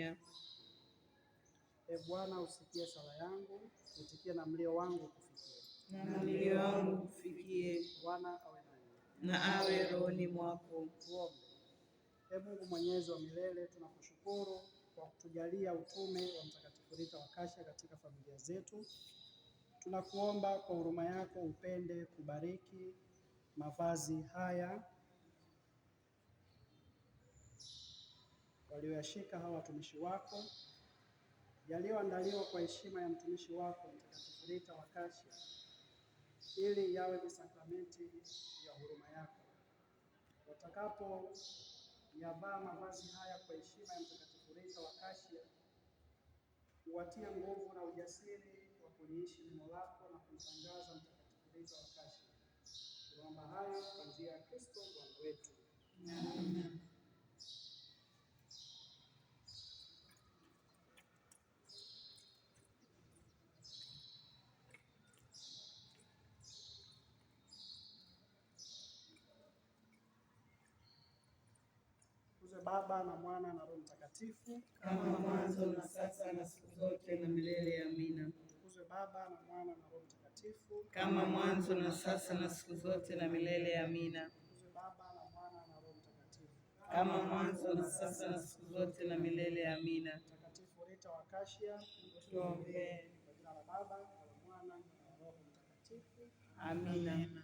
Amina. E Bwana, usikie sala yangu, utikie na mlio wangu kufikie. Na mlio wangu kufikie. Bwana awe nanyi. Na awe rohoni mwako. Tuombe. E Mungu mwenyezi wa milele, tunakushukuru kwa kutujalia utume wa Mtakatifu Rita wa Kashia katika familia zetu. Tunakuomba kwa huruma yako upende kubariki mavazi haya walioyashika hawa watumishi wako, yaliyoandaliwa kwa heshima ya mtumishi wako Mtakatifu Rita wa Kashia, ili yawe ni sakramenti ya huruma yako. Watakapo yavaa mavazi haya kwa heshima ya Mtakatifu Rita wa Kashia, uwatie nguvu na ujasiri wa kuliishi neno lako na kumtangaza Mtakatifu Rita wa Kashia. Tunaomba haya kwa njia ya Kristo Bwana wetu. Amen. Tukuzwe Baba na Mwana na Roho Mtakatifu, kama mwanzo na sasa na siku zote na milele. Amina. Tukuzwe Baba na Mwana na Roho Mtakatifu, kama mwanzo na sasa na siku zote na milele. Amina. Tukuzwe Baba na Mwana na Roho Mtakatifu, kama mwanzo na sasa na siku zote na milele. Amina. Mtakatifu Rita wa Kashia, tuombee. Kwa jina la Baba na la Mwana na la Roho Mtakatifu. Amina.